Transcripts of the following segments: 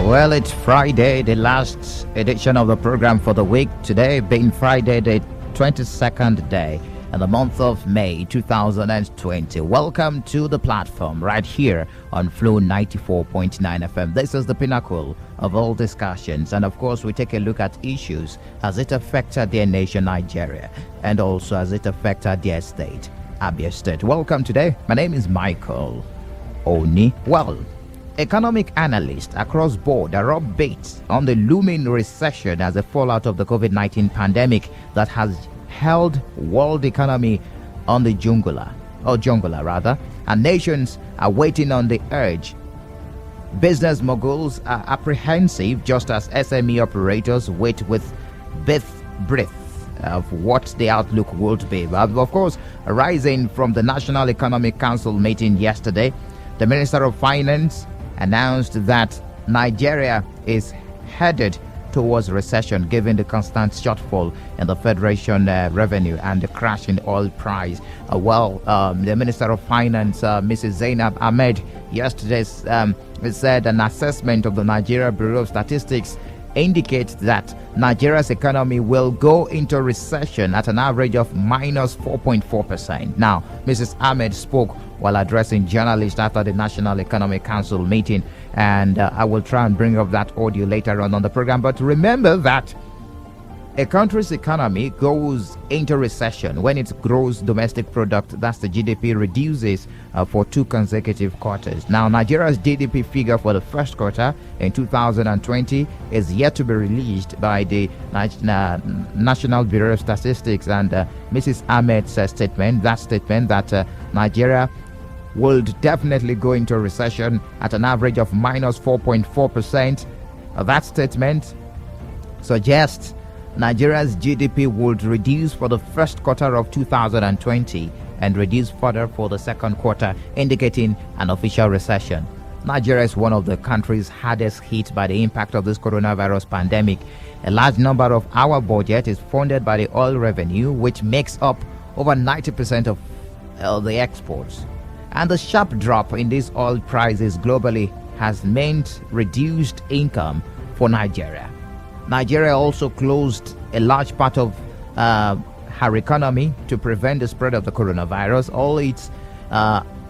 Well, it's Friday, the last edition of the program for the week. Today being Friday, the 22nd day in the month of May 2020. Welcome to the platform right here on Flow 94.9 FM. This is the pinnacle of all discussions. And of course, we take a look at issues as it affected their nation, Nigeria, and also as it affected their state, Abia State. Welcome today. My name is Michael Oni. Well, economic analysts across board are upbeat on the looming recession as a fallout of the COVID-19 pandemic that has held world economy on the jungler, and nations are waiting on the edge. Business moguls are apprehensive, just as SME operators wait with breath of what the outlook would be. But of course, arising from the National Economic Council meeting yesterday, the Minister of Finance announced that Nigeria is headed towards recession given the constant shortfall in the federation revenue and the crash in oil price. The Minister of Finance, Mrs. Zainab Ahmed, yesterday said an assessment of the Nigeria Bureau of Statistics indicates that Nigeria's economy will go into recession at an average of minus 4.4%. Now, Mrs. Ahmed spoke while addressing journalists after the National Economic Council meeting, and I will try and bring up that audio later on the program. But remember that a country's economy goes into recession when its gross domestic product, that's the GDP, reduces for 2 consecutive quarters. Now, Nigeria's GDP figure for the first quarter in 2020 is yet to be released by the National Bureau of Statistics, and Mrs. Ahmed's statement that Nigeria would definitely go into recession at an average of minus 4.4%. That statement suggests Nigeria's GDP would reduce for the first quarter of 2020 and reduce further for the second quarter, indicating an official recession. Nigeria is one of the countries hardest hit by the impact of this coronavirus pandemic. A large number of our budget is funded by the oil revenue, which makes up over 90% of the exports. And the sharp drop in these oil prices globally has meant reduced income for Nigeria. Nigeria also closed a large part of her economy to prevent the spread of the coronavirus. All its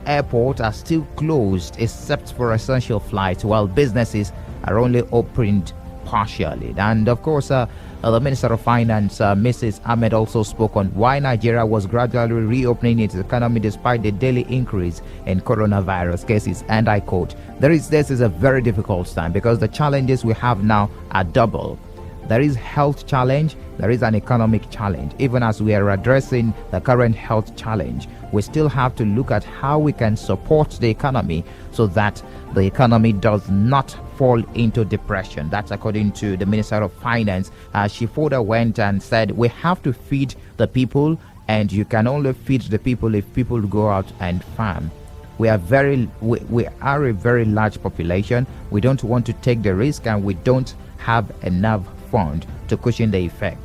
airports are still closed except for essential flights, while businesses are only opened partially. And of course, the Minister of Finance, Mrs. Ahmed, also spoke on why Nigeria was gradually reopening its economy despite the daily increase in coronavirus cases. And I quote, this is a very difficult time because the challenges we have now are double. There is health challenge, there is an economic challenge. Even as we are addressing the current health challenge, we still have to look at how we can support the economy so that the economy does not fall into depression. That's according to the Minister of Finance. She further went and said, we have to feed the people, and you can only feed the people if people go out and farm. We are a very large population. We don't want to take the risk, and we don't have enough fund to cushion the effect,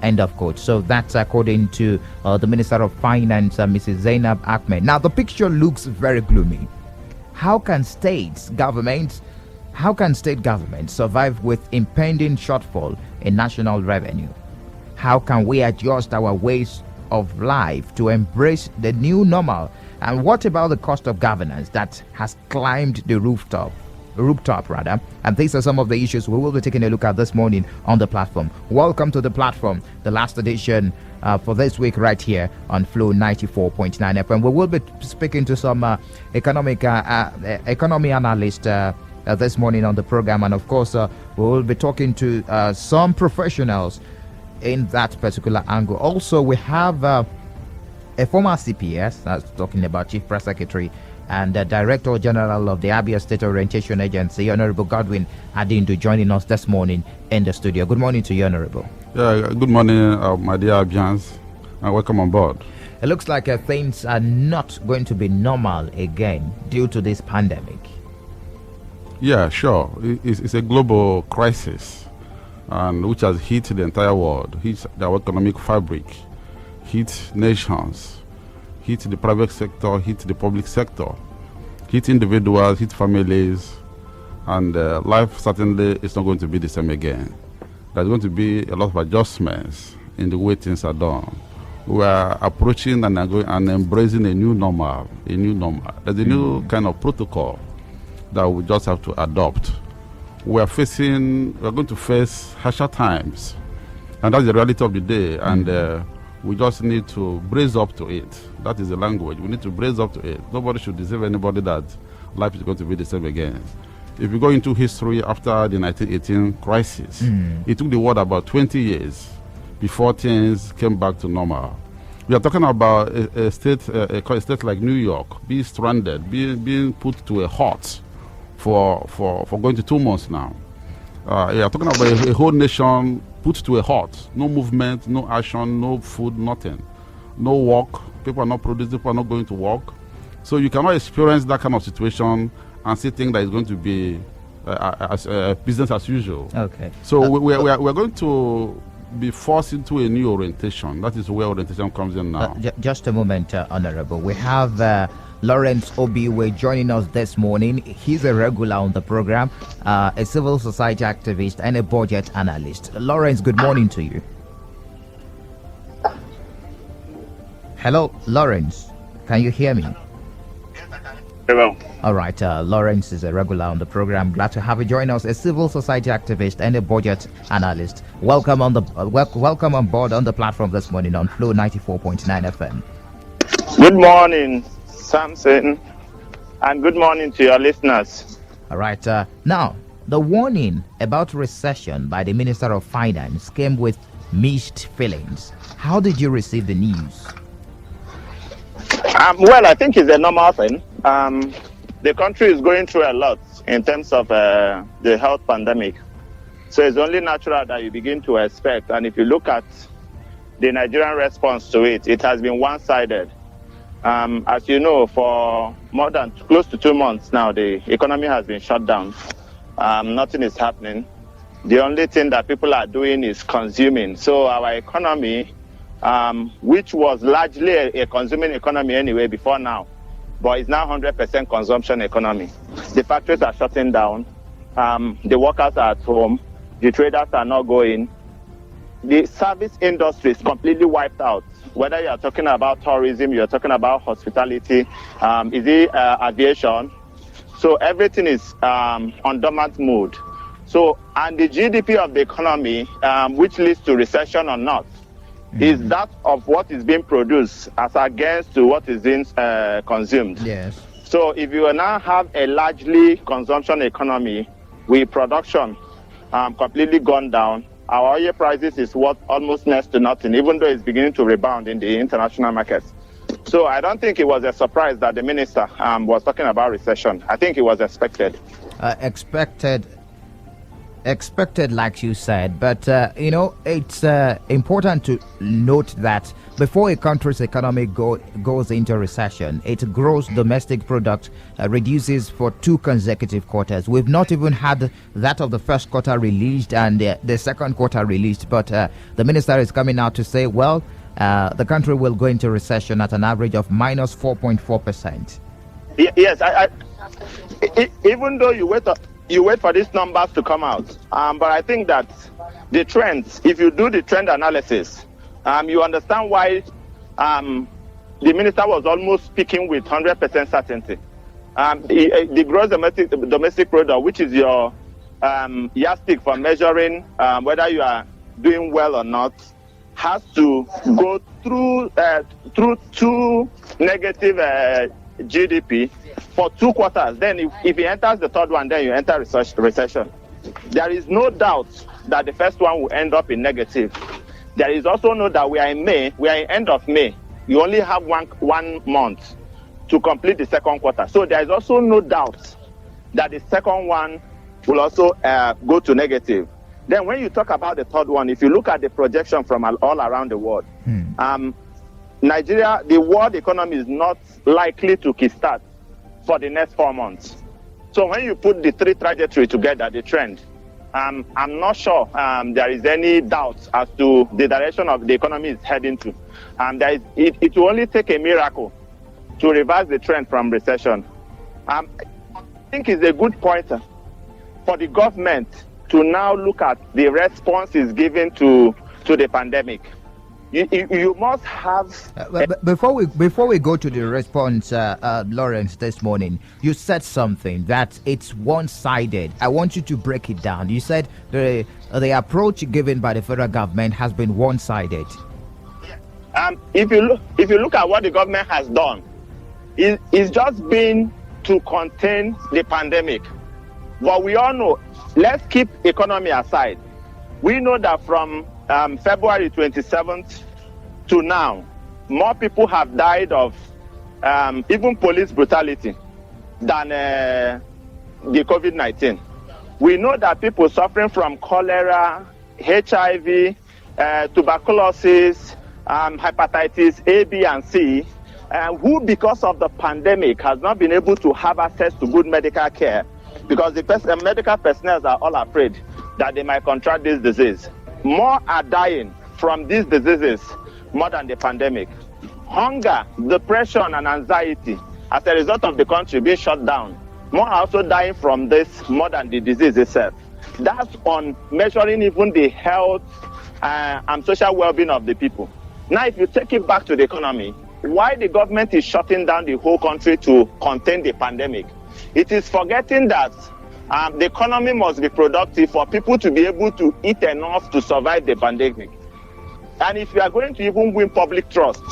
end of quote. So that's according to the Minister of Finance, Mrs. Zainab Ahmed. Now, the picture looks very gloomy. How can state governments survive with impending shortfall in national revenue? How can we adjust our ways of life to embrace the new normal? And what about the cost of governance that has climbed the rooftop? And these are some of the issues we will be taking a look at this morning on the platform. Welcome to the platform, the last edition for this week right here on Flow 94.9 FM. We will be speaking to some economy analysts this morning on the program, and of course we will be talking to some professionals in that particular angle. Also, we have a former CPS, that's talking about Chief Press Secretary and Director General of the Abia State Orientation Agency, Honorable Godwin Adindu, joining us this morning in the studio. Good morning to you, Honorable. Yeah, good morning, my dear Abians, and welcome on board. It looks like things are not going to be normal again due to this pandemic. Yeah, sure. It's a global crisis, and which has hit the entire world, hit our economic fabric, hit nations, hit the private sector, hit the public sector, hit individuals, hit families, and life certainly is not going to be the same again. There's going to be a lot of adjustments in the way things are done. We are approaching and embracing a new normal. There's a new kind of protocol that we just have to adopt. We're going to face harsher times, and that's the reality of the day, and we just need to brace up to it. That is the language. We need to brace up to it. Nobody should deceive anybody that life is going to be the same again. If you go into history after the 1918 crisis, it took the world about 20 years before things came back to normal. We are talking about a state like New York being stranded, being put to a halt for going to 2 months now. You are talking about a whole nation put to a halt. No movement, no action, no food, nothing. No work. People are not producing, people are not going to work. So you cannot experience that kind of situation and still think that it's going to be business as usual. Okay. So we're going to be forced into a new orientation. That is where orientation comes in now. Just a moment, Honorable. We have Lawrence Obiwe joining us this morning. He's a regular on the program, a civil society activist and a budget analyst. Lawrence, good morning to you. Hello, Lawrence. Can you hear me? Hello. All right, Lawrence is a regular on the program. Glad to have you join us, a civil society activist and a budget analyst. Welcome on welcome on board on the platform this morning on Flow 94.9 FM. Good morning, Samson, and good morning to your listeners. All right, now the warning about recession by the Minister of Finance came with mixed feelings. How did you receive the news? Well, I think it's a normal thing. The country is going through a lot in terms of the health pandemic. So it's only natural that you begin to expect. And if you look at the Nigerian response to it, it has been one-sided. As you know, for more than close to 2 months now, the economy has been shut down. Nothing is happening. The only thing that people are doing is consuming. So our economy, which was largely a consuming economy anyway before now, but it's now 100% consumption economy. The factories are shutting down. The workers are at home. The traders are not going. The service industry is completely wiped out. Whether you are talking about tourism, you are talking about hospitality, is it aviation? So everything is on dormant mode. So, and the GDP of the economy, which leads to recession or not, is that of what is being produced as against to what is being consumed. Yes. So if you now have a largely consumption economy with production completely gone down, our oil prices is worth almost next to nothing, even though it's beginning to rebound in the international markets. So I don't think it was a surprise that the minister was talking about recession. I think it was expected. Expected, like you said, but it's important to note that before a country's economy goes into recession, its gross domestic product reduces for 2 consecutive quarters. We've not even had that of the first quarter released and the second quarter released, but the minister is coming out to say, well, the country will go into recession at an average of minus 4.4%. Yes, even though you wait for these numbers to come out. But I think that the trends, if you do the trend analysis, you understand why the minister was almost speaking with 100% certainty. The gross domestic product, which is your yardstick for measuring whether you are doing well or not, has to go through 2 negative GDP for 2 quarters. Then if it enters the third one, then you enter recession. There is no doubt that the first one will end up in negative. There is also no doubt we are in May, we are in end of May. You only have one month to complete the second quarter. So there is also no doubt that the second one will also go to negative. Then when you talk about the third one, if you look at the projection from all around the world, Nigeria, the world economy is not likely to kickstart for the next 4 months. So when you put the 3 trajectory together, the trend, I'm not sure there is any doubt as to the direction of the economy is heading to. It will only take a miracle to reverse the trend from recession. I think it's a good pointer for the government to now look at the responses given to the pandemic. You must have. Before we go to the response, Lawrence, this morning, you said something that it's one-sided. I want you to break it down. You said the approach given by the federal government has been one-sided. If you look at what the government has done, it's just been to contain the pandemic. But we all know, let's keep economy aside. We know that from February 27th to now, more people have died of even police brutality than the COVID-19. We know that people suffering from cholera, HIV, tuberculosis, hepatitis A, B, and C, who because of the pandemic has not been able to have access to good medical care because the medical personnel are all afraid that they might contract this disease. More are dying from these diseases more than the pandemic. Hunger, depression, and anxiety as a result of the country being shut down. More are also dying from this more than the disease itself. That's on measuring even the health and social well-being of the people. Now, if you take it back to the economy, why the government is shutting down the whole country to contain the pandemic? It is forgetting that the economy must be productive for people to be able to eat enough to survive the pandemic. And if you are going to even win public trust,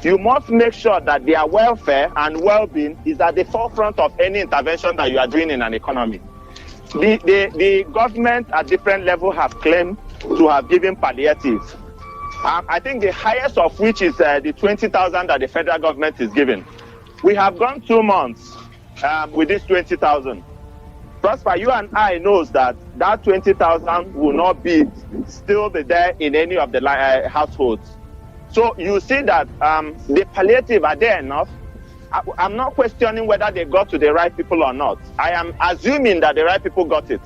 you must make sure that their welfare and well-being is at the forefront of any intervention that you are doing in an economy. The government at different levels have claimed to have given palliative. I think the highest of which is the 20,000 that the federal government is giving. We have gone 2 months with this 20,000. Prosper, you and I knows that 20,000 will not be still be there in any of the households. So you see that the palliative are there enough. I'm not questioning whether they got to the right people or not. I am assuming that the right people got it.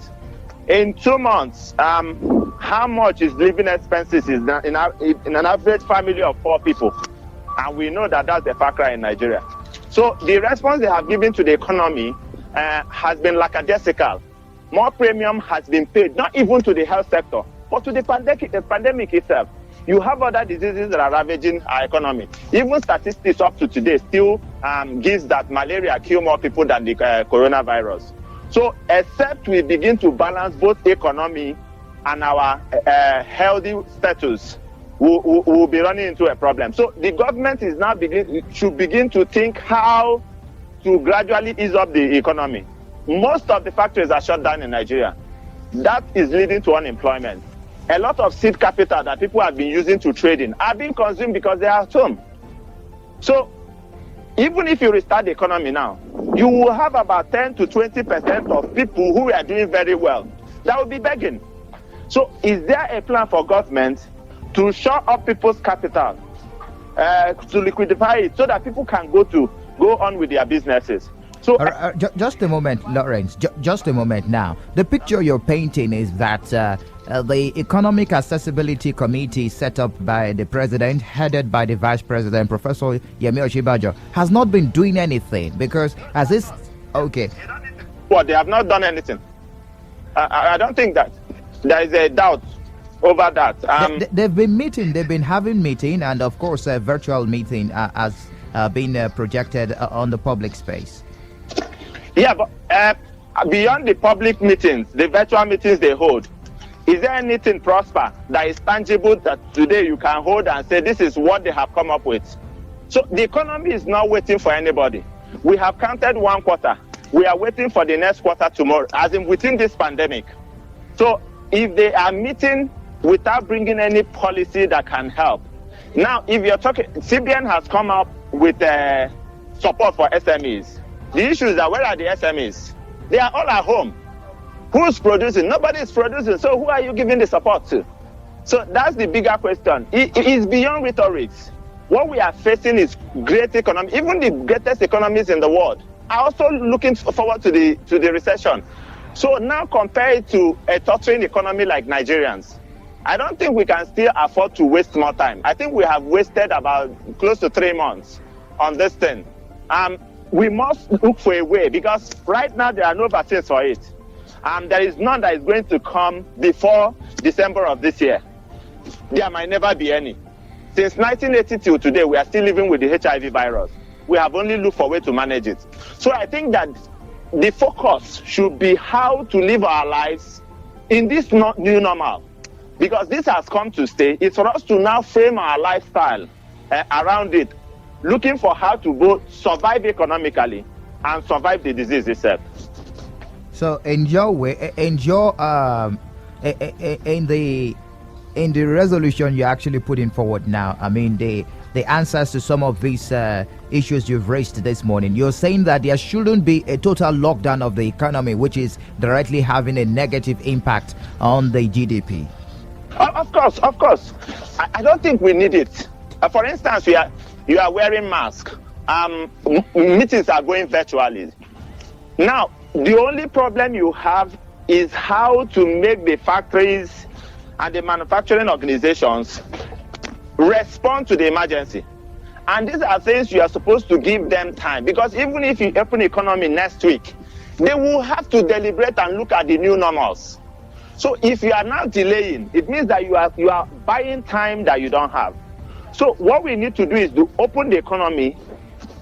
In 2 months, how much is living expenses in an average family of 4 people? And we know that that's the far cry in Nigeria. So the response they have given to the economy has been lackadaisical. More premium has been paid, not even to the health sector, but to the pandemic itself. You have other diseases that are ravaging our economy. Even statistics up to today still gives that malaria kill more people than the coronavirus. So except we begin to balance both economy and our healthy status, we'll be running into a problem. So the government is now should begin to think how to gradually ease up the economy. Most of the factories are shut down in Nigeria. That is leading to unemployment. A lot of seed capital that people have been using to trade in are being consumed because they are at home. So even if you restart the economy now, you will have about 10 to 20% of people who are doing very well that will be begging. So is there a plan for government to shore up people's capital, to liquidify it so that people can go on with their businesses? So just a moment, Lawrence, just a moment now. The picture you're painting is that the Economic Accessibility Committee set up by the president, headed by the vice president, Professor Yemi Osinbajo, has not been doing anything because as this... Okay. Well, they have not done anything. I don't think that there is a doubt over that. They've been meeting, they've been having meeting, and of course a virtual meeting has been projected on the public space. Yeah, but beyond the public meetings, the virtual meetings they hold, is there anything, Prosper, that is tangible that today you can hold and say this is what they have come up with? So the economy is not waiting for anybody. We have counted 1 quarter. We are waiting for the next quarter tomorrow, as in within this pandemic. So if they are meeting without bringing any policy that can help. Now, if you're talking, CBN has come up with support for SMEs. The issue is that where are the SMEs? They are all at home. Who's producing? Nobody is producing. So who are you giving the support to? So that's the bigger question. It is beyond rhetoric. What we are facing is great economy. Even the greatest economies in the world are also looking forward to the recession. So now compare it to a tottering economy like Nigerians. I don't think we can still afford to waste more time. I think we have wasted about close to 3 months on this thing. We must look for a way because right now there are no vaccines for it. There is none that is going to come before December of this year. There might never be any. Since 1980 till today, we are still living with the HIV virus. We have only looked for a way to manage it. So I think that the focus should be how to live our lives in this new normal. Because this has come to stay. It's for us to now frame our lifestyle around it, looking for how to both survive economically and survive the disease itself. So in your way, in the resolution you're actually putting forward now, I mean the answers to some of these issues you've raised this morning, you're saying that there shouldn't be a total lockdown of the economy, which is directly having a negative impact on the GDP. Of course. I don't think we need it. For instance, you are wearing masks. Meetings are going virtually. Now, the only problem you have is how to make the factories and the manufacturing organizations respond to the emergency. And these are things you are supposed to give them time, because even if you open the economy next week, they will have to deliberate and look at the new normals. So if you are now delaying, it means that you are buying time that you don't have. So what we need to do is to open the economy,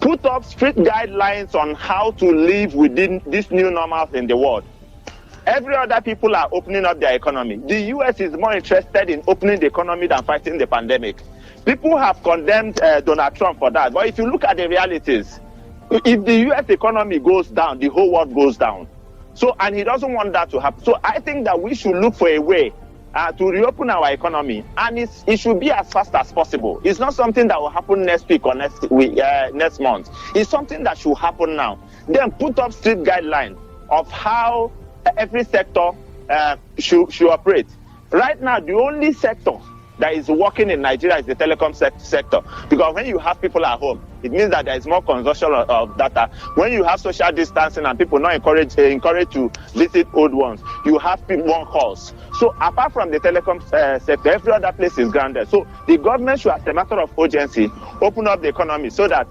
put up strict guidelines on how to live within these new normals in the world. Every other people are opening up their economy. The US is more interested in opening the economy than fighting the pandemic. People have condemned Donald Trump for that. But if you look at the realities, if the US economy goes down, the whole world goes down. So, and he doesn't want that to happen. So I think that we should look for a way to reopen our economy, and it should be as fast as possible. It's not something that will happen next week or next month. It's something that should happen now. Then put up strict guidelines of how every sector should operate. Right now, the only sector that is working in Nigeria is the telecom sector, because when you have people at home, it means that there is more consumption of data. When you have social distancing and people not encouraged to visit old ones, you have more calls. So apart from the telecom sector, every other place is grounded. So the government should, as a matter of urgency, open up the economy so that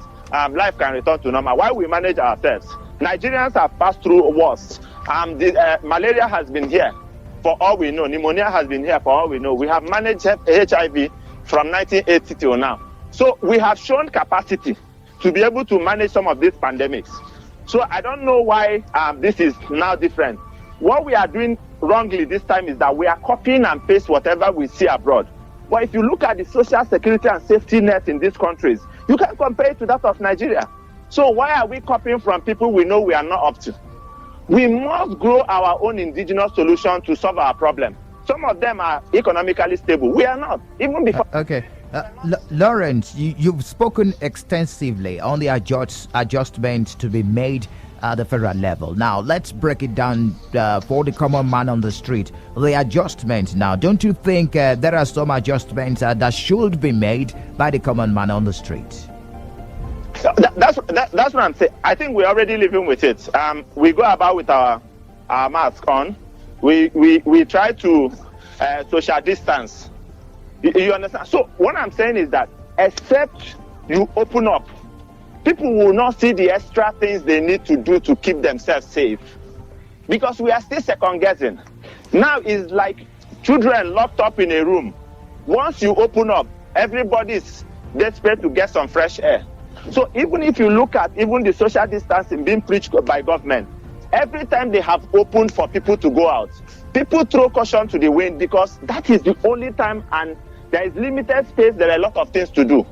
life can return to normal while we manage ourselves. Nigerians have passed through worse. Malaria has been here for all we know. Pneumonia has been here for all we know. We have managed HIV from 1980 till now. So we have shown capacity to be able to manage some of these pandemics. So I don't know why this is now different. What we are doing wrongly this time is that we are copying and paste whatever we see abroad. But if you look at the social security and safety net in these countries, you can compare it to that of Nigeria. So why are we copying from people we know we are not up to? We must grow our own indigenous solution to solve our problem. Some of them are economically stable. We are not. Even before. Okay. Lawrence, you've spoken extensively on the adjustment to be made at the federal level. Now, let's break it down for the common man on the street. The adjustment now, don't you think there are some adjustments that should be made by the common man on the street? That's what I'm saying. I think we're already living with it. We go about with our mask on. We try to social distance. You understand? So what I'm saying is that except you open up, people will not see the extra things they need to do to keep themselves safe, because we are still second guessing. Now it's like children locked up in a room. Once you open up, everybody's desperate to get some fresh air. So even if you look at even the social distancing being preached by government, every time they have opened for people to go out, people throw caution to the wind, because that is the only time, and there is limited space. There are a lot of things to do.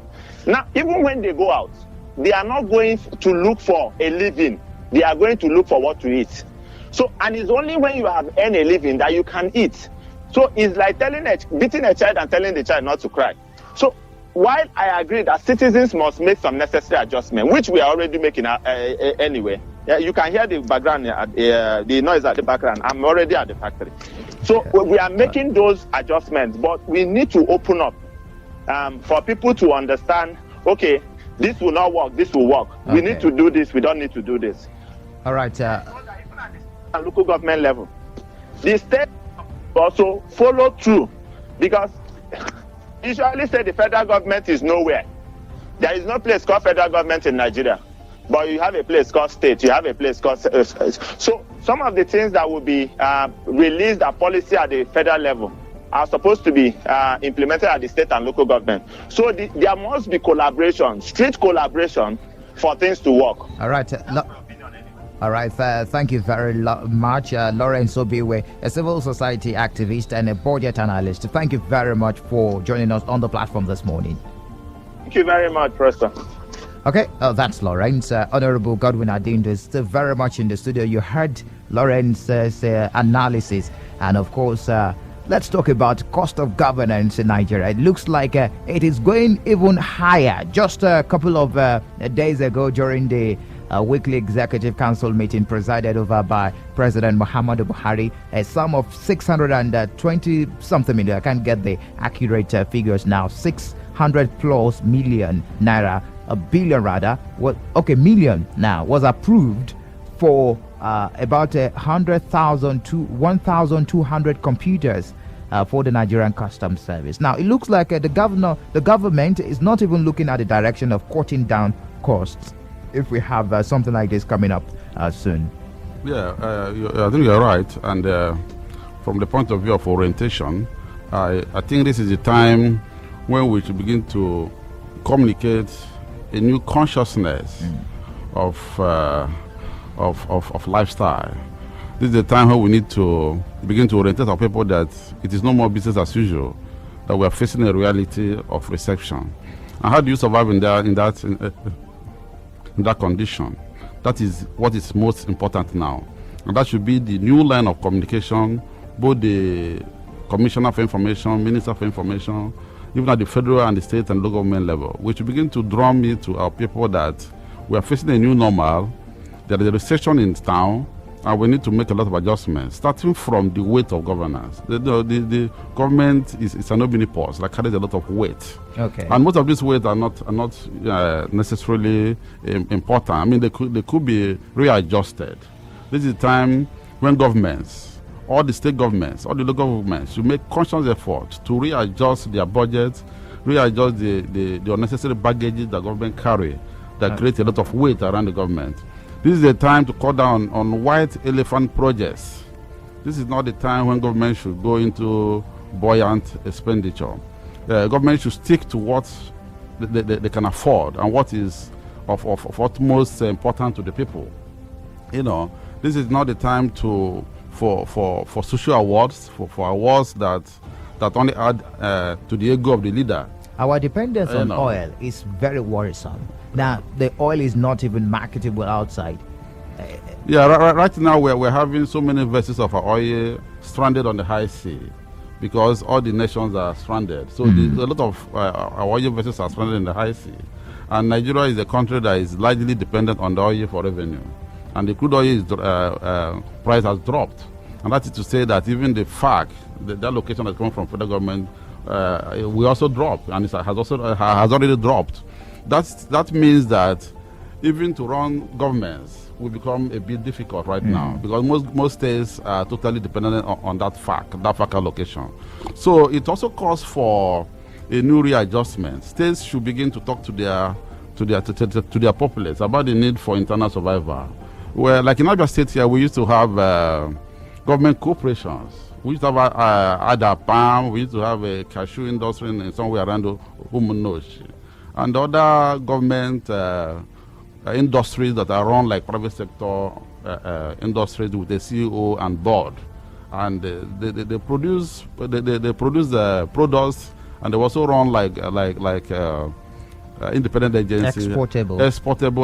Now, even when they go out, they are not going to look for a living. They are going to look for what to eat. So, and it's only when you have earned a living that you can eat. So it's like beating a child and telling the child not to cry. So while I agree that citizens must make some necessary adjustment, which we are already making anyway, you can hear the background, the noise at the background. I'm already at the factory. So we are making those adjustments, but we need to open up for people to understand, okay, this will not work, this will work. Okay. We need to do this, we don't need to do this. All right. Even at the local government level, the state also follow through, because usually say the federal government is nowhere. There is no place called federal government in Nigeria, but you have a place called state, you have a place called so some of the things that will be released as policy at the federal level are supposed to be implemented at the state and local government. So there must be collaboration, strict collaboration for things to work. All right. All right. Thank you very much, Lawrence Obiwe, a civil society activist and a budget analyst. Thank you very much for joining us on the platform this morning. Thank you very much, Preston. Okay, that's Lawrence. Honorable Godwin Adindo is still very much in the studio. You heard Lawrence's analysis. And of course, let's talk about cost of governance in Nigeria. It looks like it is going even higher. Just a couple of days ago during the weekly executive council meeting presided over by President Muhammadu Buhari, a sum of 620 something million. I can't get the accurate figures now. 600 plus million naira, a billion rather, million now, was approved for about 100,000 to 1,200 computers for the Nigerian Customs Service. Now, it looks like the government is not even looking at the direction of cutting down costs if we have something like this coming up soon. Yeah, I think you're right. And from the point of view of orientation, I think this is the time when we should begin to communicate a new consciousness of lifestyle. This is the time when we need to begin to orientate our people that it is no more business as usual, that we are facing a reality of reception. And how do you survive in that condition? That is what is most important now. And that should be the new line of communication, both the Commissioner for Information, Minister for Information, even at the federal and the state and local government level. We should begin to drum it to our people that we are facing a new normal, there is a recession in town, and we need to make a lot of adjustments, starting from the weight of governance. The government is an omnipus that carries a lot of weight. Okay. And most of these weights are not necessarily important. I mean, they could be readjusted. This is the time when governments, all the state governments, all the local governments should make conscious effort to readjust their budgets, readjust the unnecessary baggages that government carry that create a lot of weight around the government. This is the time to cut down on white elephant projects. This is not the time when government should go into buoyant expenditure. Government should stick to what they can afford and what is of utmost importance to the people. You know, this is not the time for social awards, for awards that only add to the ego of the leader. Our dependence on oil is very worrisome. Now, the oil is not even marketable outside. Right now we're having so many vessels of our oil stranded on the high sea because all the nations are stranded. So a lot of our oil vessels are stranded in the high sea. And Nigeria is a country that is largely dependent on the oil for revenue. And the crude oil price has dropped. And that is to say that even the FAC, the allocation that's coming from federal government, we also dropped, and it has already dropped. That means that even to run governments will become a bit difficult right now because most states are totally dependent on that FAC allocation. So it also calls for a new readjustment. States should begin to talk to their populace about the need for internal survival. Well, like in Abia State here, we used to have government corporations. We used to have Ada Palm, we used to have a cashew industry in somewhere around Umunoshi. And other government industries that are run like private sector industries with a CEO and board. And they produce products, and they also run like independent agencies. Exportable.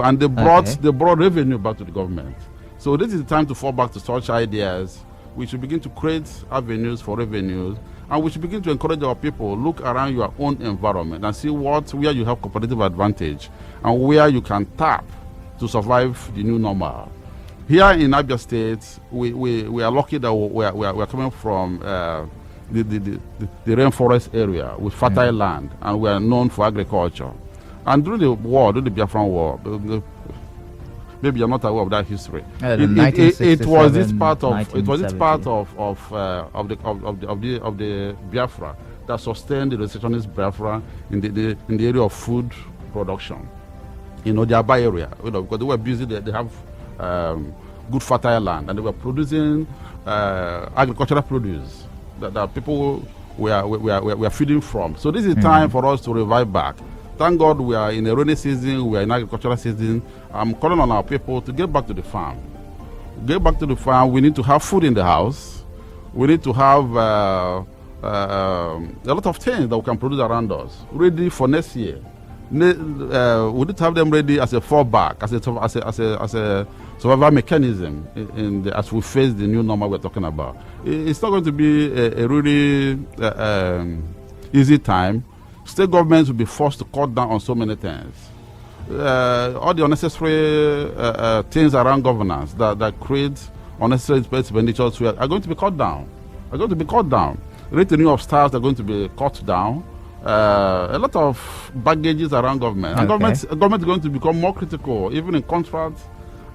And they brought revenue back to the government. So this is the time to fall back to such ideas. We should begin to create avenues for revenues, and we should begin to encourage our people, look around your own environment and see where you have competitive advantage and where you can tap to survive the new normal. Here in Abia State, we are lucky that we are coming from the rainforest area with fertile land, and we are known for agriculture. And during the Biafran War, maybe you're not aware of that history. It was this part of the Biafra that sustained the resistance Biafra in the area of food production. The Aba area, because they were busy. They have good fertile land, and they were producing agricultural produce that people were feeding from. So this is time for us to revive back. Thank God we are in a rainy season, we are in agricultural season. I'm calling on our people to get back to the farm. Get back to the farm. We need to have food in the house. We need to have a lot of things that we can produce around us, ready for next year. We need to have them ready as a fallback, as a survival mechanism as we face the new normal we're talking about. It's not going to be a really easy time. State governments will be forced to cut down on so many things. All the unnecessary things around governance that create unnecessary expenditures are going to be cut down. Retenue of staff are going to be cut down. A lot of baggages around government. And government is going to become more critical, even in contracts,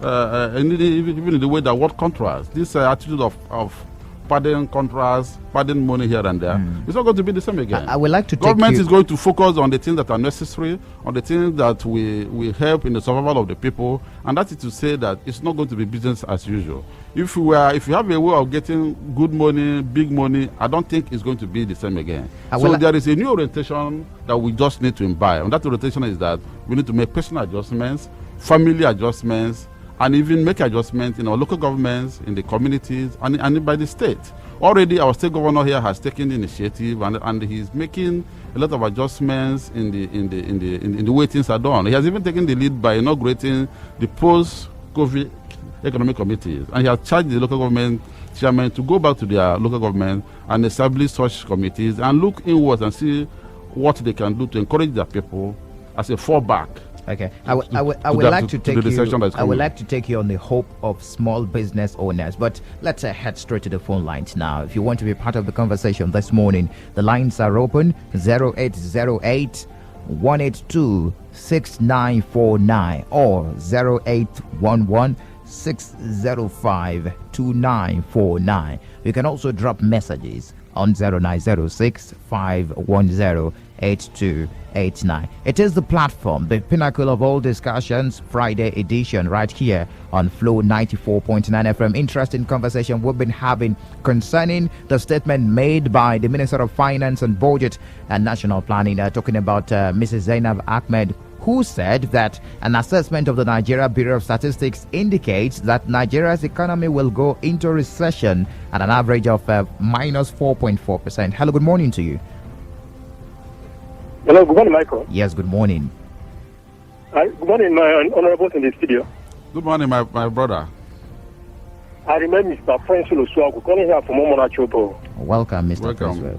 and even in the way that what contracts. This attitude of padding contracts, padding money here and there, it's not going to be the same again. I would like to Government is going to focus on the things that are necessary, on the things that will help in the survival of the people, and that is to say that it's not going to be business as usual. If you have a way of getting good money, big money, I don't think it's going to be the same again. So there is a new orientation that we just need to imbibe, and that orientation is that we need to make personal adjustments, family adjustments, and even make adjustments in our local governments, in the communities, and by the state. Already, our state governor here has taken the initiative, and he's making a lot of adjustments in the way things are done. He has even taken the lead by inaugurating the post-COVID economic committees, and he has charged the local government chairman to go back to their local government and establish such committees and look inwards and see what they can do to encourage their people as a fallback. Okay, I would like to take you on the hope of small business owners, but let's head straight to the phone lines now. If you want to be part of the conversation this morning, the lines are open. 0808 182 6949 or 0811 605 2949. You can also drop messages on 0906 510 8289. It is the platform, the pinnacle of all discussions, Friday edition, right here on Flow 94.9 FM. Interesting conversation we've been having concerning the statement made by the Minister of Finance and Budget and National Planning, talking about Mrs. Zainab Ahmed, who said that an assessment of the Nigeria Bureau of Statistics indicates that Nigeria's economy will go into recession at an average of minus 4.4%. Hello, good morning to you. Hello, good morning, Michael. Yes, good morning. Good morning, my honorables in the studio. Good morning, my brother. I remember Mr. Francis Oswago calling here from Omona Chopo. Welcome, Mr. Creswell.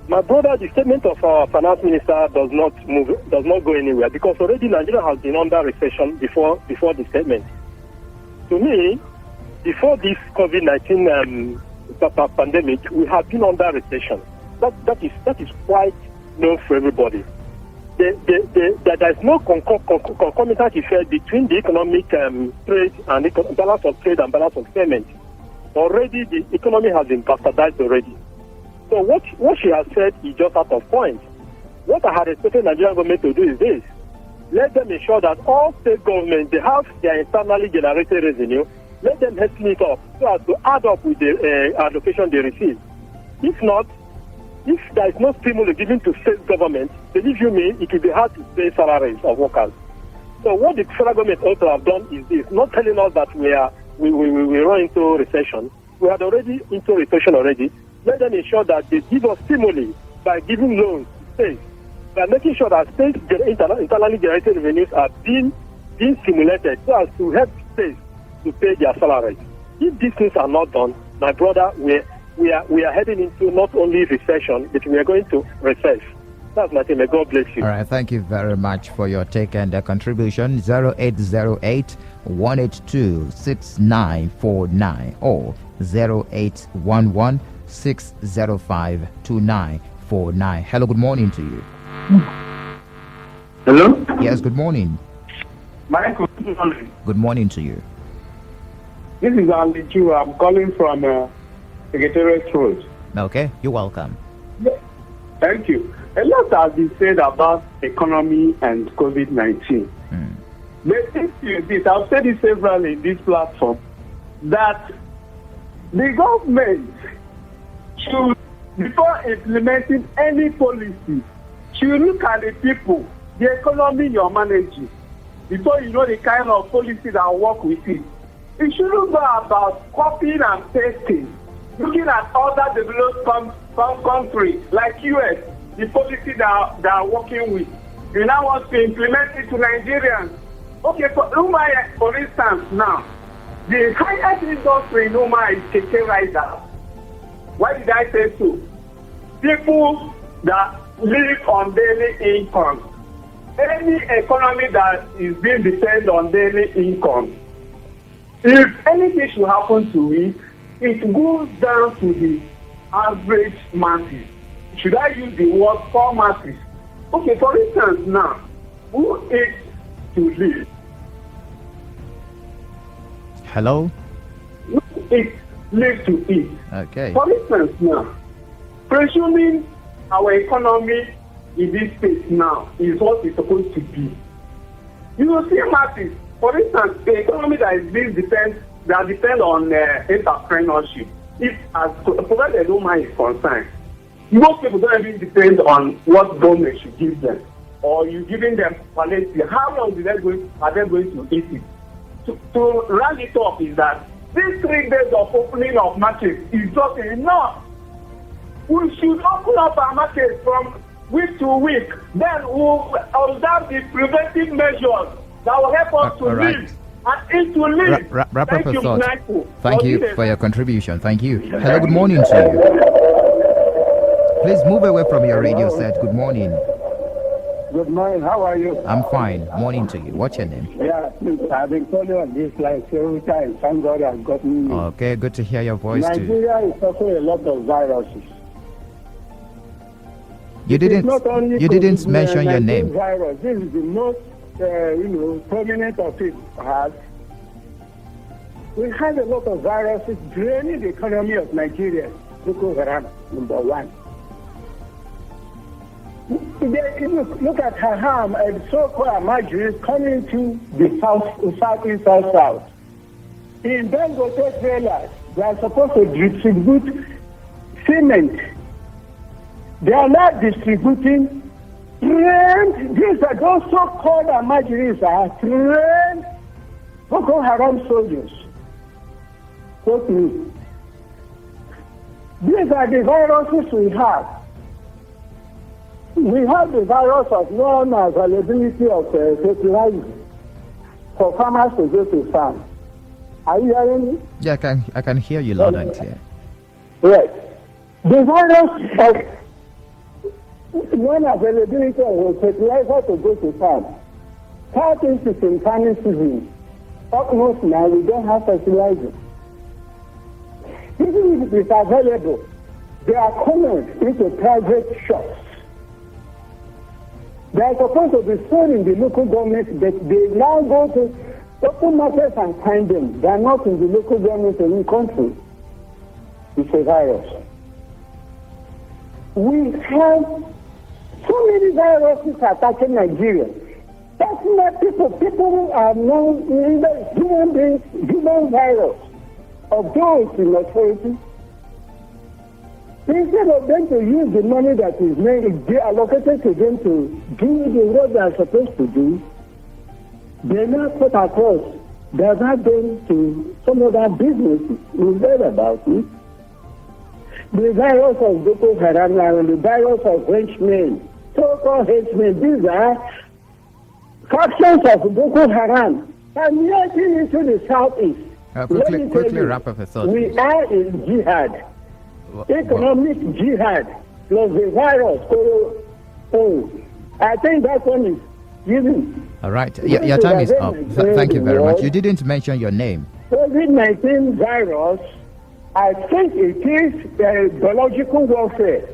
My brother, the statement of our finance minister does not go anywhere, because already Nigeria has been under recession before the statement. To me, before this COVID-19 pandemic, we have been under recession. That is quite known for everybody. There is no concomitant effect between the economic trade and balance of trade and balance of payment. Already, the economy has been bastardized already. So what she has said is just out of point. What I had expected Nigerian government to do is this: let them ensure that all state governments, they have their internally generated revenue, let them hasten it up so as to add up with the allocation they receive. If not, if there is no stimulus given to state government, believe you me, it will be hard to pay salaries of workers. So what the federal government also have done is this: not telling us that we run into recession. We had already into recession already. Let them ensure that they give us stimuli by giving loans to states, by making sure that states internally generated revenues are being stimulated so as to help states to pay their salaries. If these things are not done, my brother, we are heading into not only recession, but we are going to recess. That's my thing. May God bless you. All right, thank you very much for your take and contribution. 0808 182 6949 or 0811 605 2949. Hello, good morning to you. Hello? Yes, good morning. Michael, good morning. Good morning to you. This is Andy Chu. I'm calling from Secretariat Road. Okay, you're welcome. Thank you. A lot has been said about economy and COVID-19. The issue is this, I've said it severally in this platform, that the government should, before implementing any policy, should look at the people, the economy you're managing, before you know the kind of policy that will work with it. It shouldn't go about copying and pasting, looking at other developed countries like US, the policy that they are working with. You now want to implement it to Nigerians. Okay, for Umaya, for instance, now, the highest industry in Umaya is keke riders. Why did I say so? People that live on daily income. Any economy that is being dependent on daily income, if anything should happen to it, it goes down to the average masses. Should I use the word poor masses? Okay, for instance now, who eats to live? Hello? Who eats live to eat? Okay. For instance now, presuming our economy in this state now is what it's supposed to be, you will see masses. For instance, the economy that is being depend on entrepreneurship, if as provided no man is concerned, most people don't even depend on what government should give them, or you giving them quality. How long are they going to eat it? To round it up is that these 3 days of opening of markets is just enough. We should open up our markets from week to week. Then we'll observe the preventive measures that will help us to live and eat to live. Thank you, Michael. Thank you for your contribution. Thank you. Hello, good morning to you. Please move away from your radio set. Good morning. Good morning. How are you? I'm fine. Morning to you. What's your name? Yeah, I've been calling on this line several times. Thank God I've gotten you. Okay, good to hear your voice too. Nigeria is also a lot of viruses. You didn't mention your name. Virus. This is the most prominent of it. We had a lot of viruses draining the economy of Nigeria. Boko Haram, number one. Look at Haram and so-called Amajuris coming to the southeast south. In Dangote trailers, they are supposed to distribute cement. They are not distributing trained. These are those so-called Amajuris are trained Boko Haram soldiers. Quote me. These are the viruses we have. We have the virus of non-availability of fertilizer for farmers to go to farm. Are you hearing me? Yeah, I can hear you loud and clear. Yes. The virus of non-availability of fertilizer to go to farm. Part into in farming season. Almost now we don't have fertilizer. Even if it is available, they are coming into private shops. They are supposed to be sold in the local government, but they now go to open markets and find them. They are not in the local government in the country. It's a virus. We have so many viruses attacking Nigeria. That's not people. People are now human beings, human virus of those in authority. Instead of them to use the money that is made, they allocated to them to do the work they are supposed to do, they now put across. They are not going to some other businesses. We read about it. The virus of Boko Haram and the virus of henchmen, so-called henchmen, these are factions of Boko Haram. And yet into the southeast. Quickly wrap up a thought. We are in jihad. Economic jihad plus the virus. I think that one is using. All right. Your time is up. Thank you very much. You didn't mention your name. COVID-19 virus, I think it is biological warfare.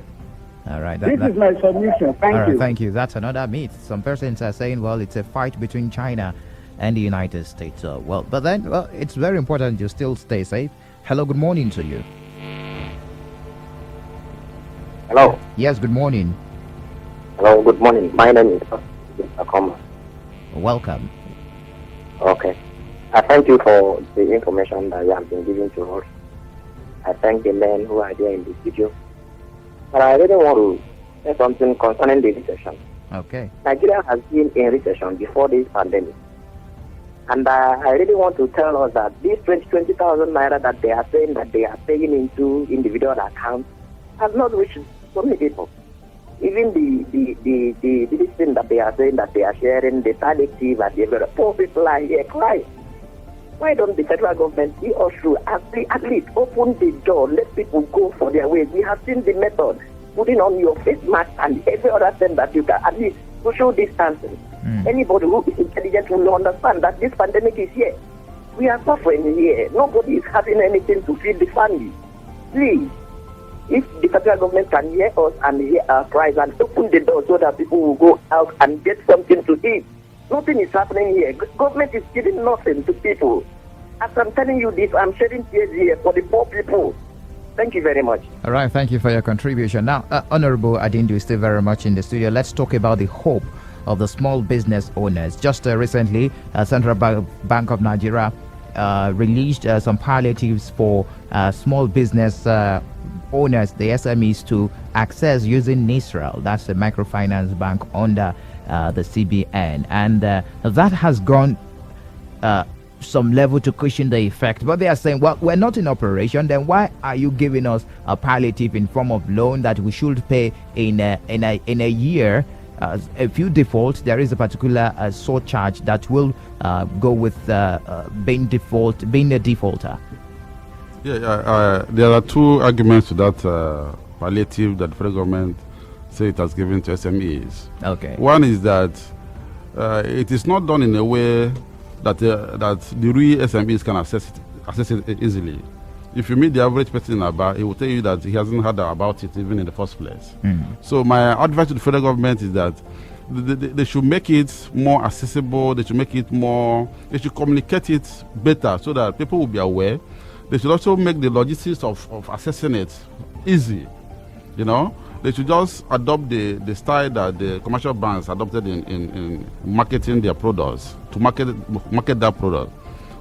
All right. This is my submission. Thank you. Thank you. That's another myth. Some persons are saying, well, it's a fight between China and the United States. But then it's very important you still stay safe. Hello, good morning to you. Hello. Yes, good morning. Hello, good morning. My name is Akoma. Welcome. Okay. I thank you for the information that you have been giving to us. I thank the men who are there in the studio. But I really want to say something concerning the recession. Okay. Nigeria has been in recession before this pandemic. And I really want to tell us that this 20,000 naira that they are saying that they are paying into individual accounts has not reached so many people. Even the thing that they are saying that they are sharing, the palliative and the very poor people are here crying. Why don't the federal government see us through at least open the door, let people go for their ways? We have seen the method, putting on your face mask and every other thing that you can, at least social distancing. Anybody who is intelligent will understand that this pandemic is here. We are suffering here. Nobody is having anything to feed the family. Please, if the federal government can hear us and hear our cries and open the door so that people will go out and get something to eat. Nothing is happening here. Government is giving nothing to people. As I'm telling you this, I'm shedding tears here for the poor people. Thank you very much. All right, thank you for your contribution. Now, Honorable Adindu is still very much in the studio. Let's talk about the hope of the small business owners. Just recently, Central Bank of Nigeria released some palliatives for small business owners, the SMEs, to access using NISRAL. That's the microfinance bank under the CBN. And that has gone some level to cushion the effect. But they are saying, well, we're not in operation, then why are you giving us a palliative in form of loan that we should pay in a year? If you default, there is a particular surcharge that will go with being a defaulter. Yeah, there are two arguments to that palliative that the federal government say it has given to SMEs. Okay. One is that it is not done in a way that the real SMEs can access it easily. If you meet the average person in Aba, he will tell you that he hasn't heard about it even in the first place. So my advice to the federal government is that they should make it more accessible. They should communicate it better so that people will be aware. They should also make the logistics of accessing it easy. You know, they should just adopt the style that the commercial banks adopted in marketing their products, to market that product.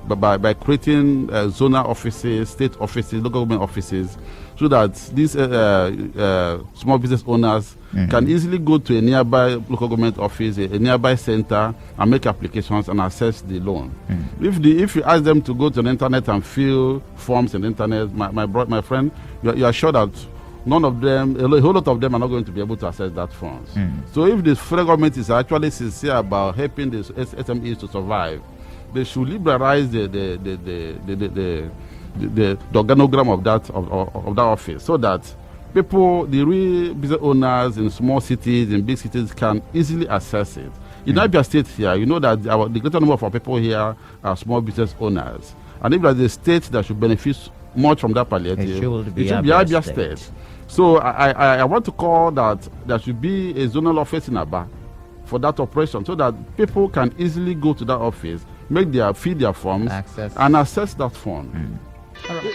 But by creating zonal offices, state offices, local government offices, so that these small business owners can easily go to a nearby local government office, a nearby center, and make applications and access the loan. If you ask them to go to the internet and fill forms on the internet, my friend, you are sure that none of them, a whole lot of them, are not going to be able to access that funds. So if the federal government is actually sincere about helping the SMEs to survive, they should liberalize the organogram of that office, so that people, the real business owners in small cities, in big cities, can easily access it. In Abia State here, you know that the greater number of our people here are small business owners. And if there's a state that should benefit much from that palliative, it should be Abia State. So I want to call that there should be a zonal office in Aba for that operation, so that people can easily go to that office, fill their forms, and access that fund. All right.